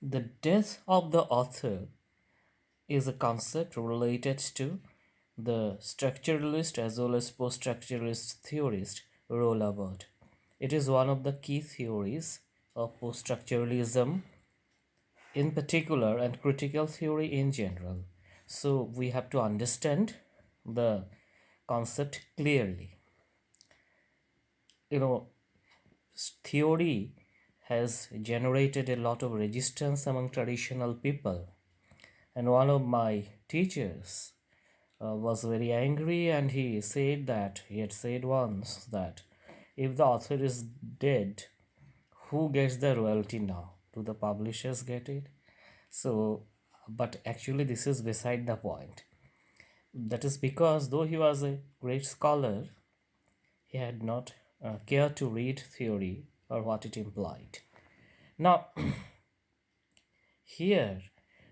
The death of the author is a concept related to the structuralist as well as post-structuralist theorist Rolla Barthes. It is one of the key theories of post-structuralism in particular and critical theory in general. So we have to understand the concept clearly. You know, theory has generated a lot of resistance among traditional people. And one of my teachers was very angry, and he had said once that if the author is dead, who gets the royalty now? Do the publishers get it? So, but actually, this is beside the point. That is because though he was a great scholar, he had not cared to read theory or what it implied. Now, here,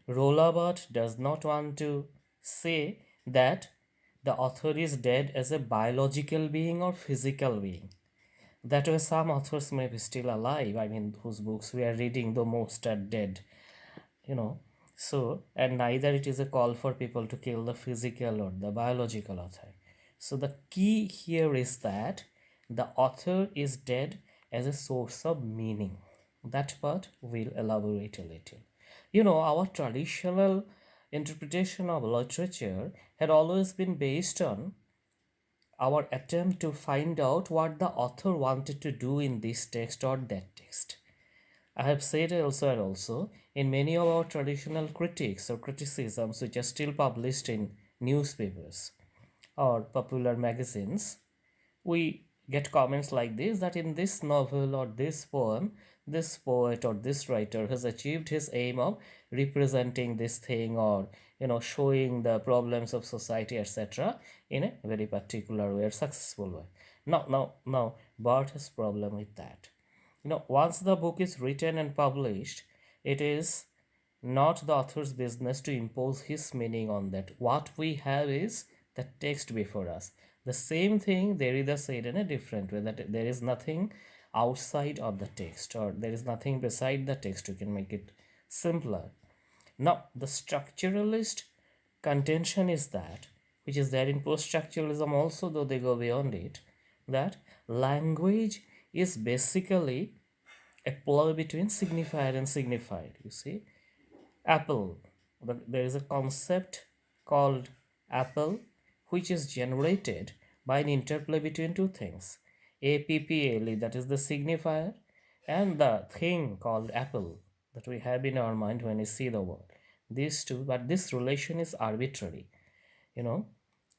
Rolabot does not want to say that the author is dead as a biological being or physical being. That way, some authors may be still alive, I mean, whose books we are reading, though most are dead, you know. So, and neither it is a call for people to kill the physical or the biological author. So, the key here is that the author is dead as a source of meaning. That part we'll elaborate a little. You know, our traditional interpretation of literature had always been based on our attempt to find out what the author wanted to do in this text or that text. I have said also and also in many of our traditional critiques or criticisms which are still published in newspapers or popular magazines, we get comments like this that in this novel or this poem, this poet or this writer has achieved his aim of representing this thing or showing the problems of society etc in a very particular way or successful way. Now Bart has problem with that. Once the book is written and published, it is not the author's business to impose his meaning on that. What we have is the text before us. The same thing Derrida said in a different way, that there is nothing outside of the text or there is nothing beside the text. You can make it simpler. Now, the structuralist contention is that, which is there in post structuralism also, though they go beyond it, that language is basically a play between signifier and signified. You see, apple, there is a concept called apple which is generated by an interplay between two things, apple, that is the signifier, and the thing called apple that we have in our mind when we see the word. These two, but this relation is arbitrary. you know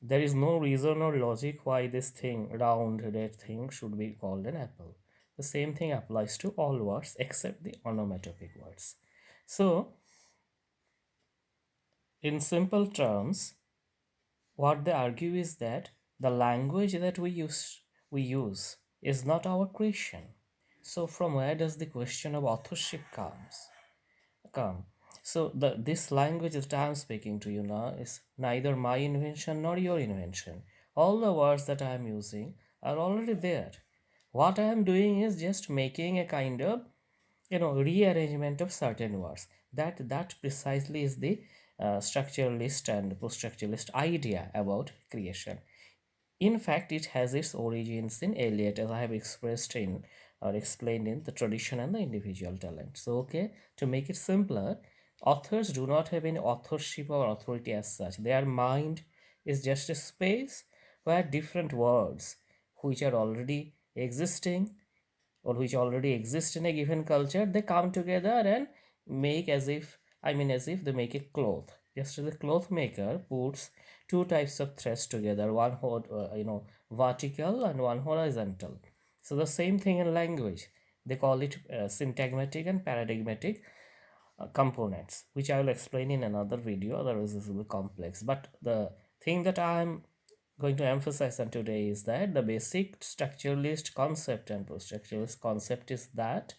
there is no reason or logic why this thing, round red thing, should be called an apple. The same thing applies to all words except the onomatopic words. So in simple terms, what they argue is that the language that we use is not our creation. So from where does the question of authorship come? So this language that I am speaking to you now is neither my invention nor your invention. All the words that I am using are already there. What I am doing is just making a kind of rearrangement of certain words. That precisely is the structuralist and post-structuralist idea about creation. In fact, it has its origins in Eliot, as I have expressed in or explained in the tradition and the individual talent. So, okay, to make it simpler, authors do not have any authorship or authority as such. Their mind is just a space where different words which are already existing or which already exist in a given culture, they come together and make as if they make a cloth. Just as a cloth maker puts two types of threads together, one vertical and one horizontal. So the same thing in language. They call it syntagmatic and paradigmatic components, which I will explain in another video, otherwise this will be complex. But the thing that I am going to emphasize on today is that the basic structuralist concept and post-structuralist concept is that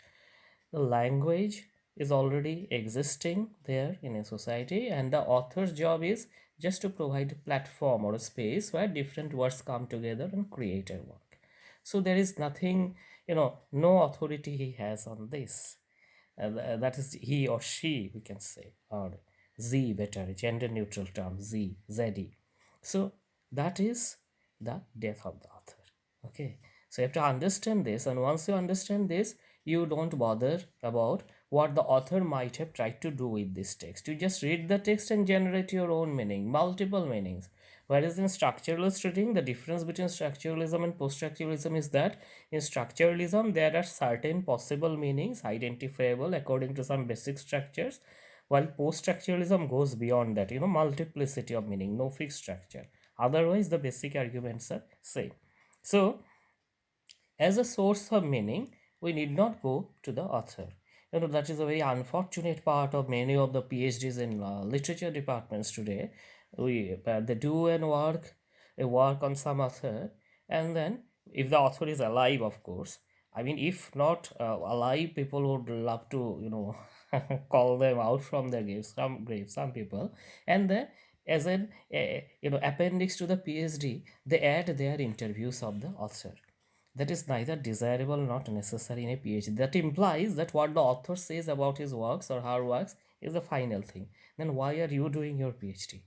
the language is already existing there in a society, and the author's job is just to provide a platform or a space where different words come together and create a work. So there is nothing, no authority he has on this. that is he or she, we can say, or Z better, gender neutral term, ZE. So that is the death of the author. Okay, so you have to understand this, and once you understand this, you don't bother about what the author might have tried to do with this text. You just read the text and generate your own meaning, multiple meanings. Whereas in structuralist reading, the difference between structuralism and post-structuralism is that in structuralism, there are certain possible meanings identifiable according to some basic structures, while post-structuralism goes beyond that, multiplicity of meaning, no fixed structure. Otherwise, the basic arguments are same. So, as a source of meaning, we need not go to the author. That is a very unfortunate part of many of the PhDs in literature departments today. They do a work on some author, and then if the author is alive, of course. I mean, if not alive, people would love to, call them out from their graves, some people, and then as an appendix to the PhD, they add their interviews of the author. That is neither desirable nor necessary in a PhD. That implies that what the author says about his works or her works is the final thing. Then why are you doing your PhD?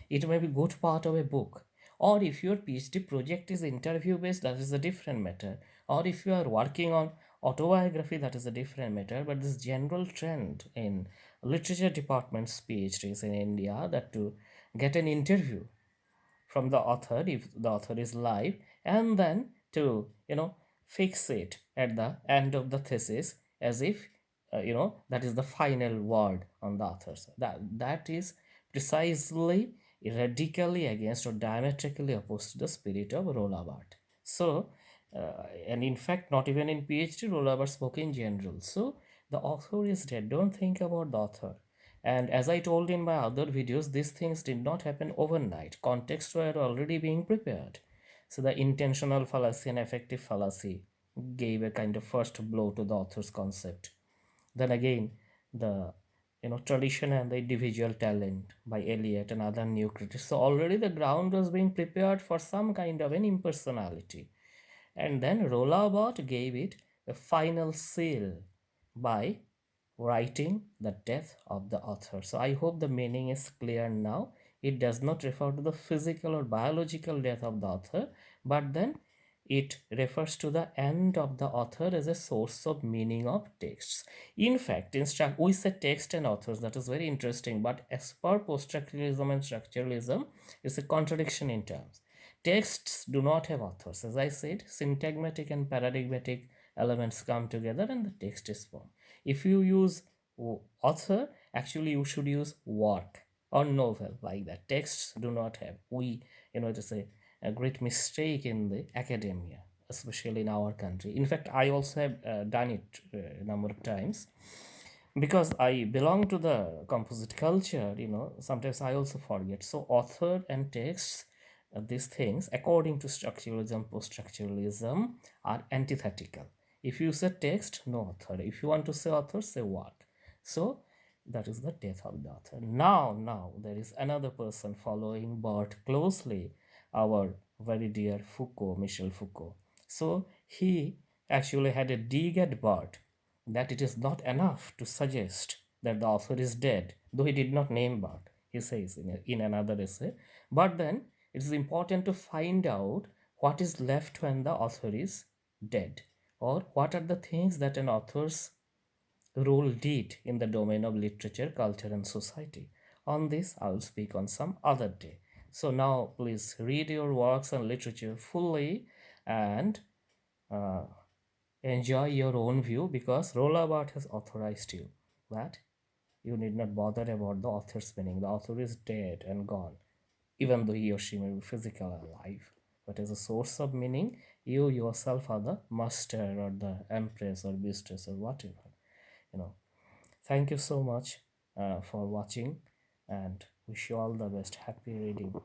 It may be good part of a book. Or if your PhD project is interview based, that is a different matter. Or if you are working on autobiography, that is a different matter. But this general trend in literature departments PhDs in India, that to get an interview from the author if the author is live, and then to fix it at the end of the thesis as if that is the final word on the author. So that is precisely radically against or diametrically opposed to the spirit of Roland Barthes. So and in fact, not even in PhD, Roland Barthes spoke in general. So the author is dead, don't think about the author. And as I told in my other videos, these things did not happen overnight. Contexts were already being prepared. So the intentional fallacy and affective fallacy gave a kind of first blow to the author's concept. Then again, the tradition and the individual talent by Eliot and other new critics. So already the ground was being prepared for some kind of an impersonality. And then Roland Barthes gave it a final seal by writing the death of the author. So I hope the meaning is clear now. It does not refer to the physical or biological death of the author, but then it refers to the end of the author as a source of meaning of texts. In fact, we say text and authors, that is very interesting, but as per post-structuralism and structuralism, it's a contradiction in terms. Texts do not have authors. As I said, syntagmatic and paradigmatic elements come together and the text is formed. If you use author, actually you should use work or novel, like that. Texts do not have. It is a great mistake in the academia, especially in our country. In fact, I also have done it a number of times because I belong to the composite culture. Sometimes I also forget. So author and texts, these things, according to structuralism, post-structuralism, are antithetical. If you say text, no author. If you want to say author, say work. So that is the death of the author. Now there is another person following Barthes closely, our very dear Foucault, Michel Foucault. So he actually had a dig at Barthes that it is not enough to suggest that the author is dead, though he did not name Barthes, he says in another essay. But then it is important to find out what is left when the author is dead, or what are the things that an author's role did in the domain of literature, culture, and society. On this, I will speak on some other day. So now, please read your works on literature fully and uh, enjoy your own view, because Roland Barthes has authorized you that you need not bother about the author's meaning. The author is dead and gone, even though he or she may be physically alive. But as a source of meaning, you yourself are the master or the empress or mistress or whatever. You know. Thank you so much for watching, and wish you all the best. Happy reading.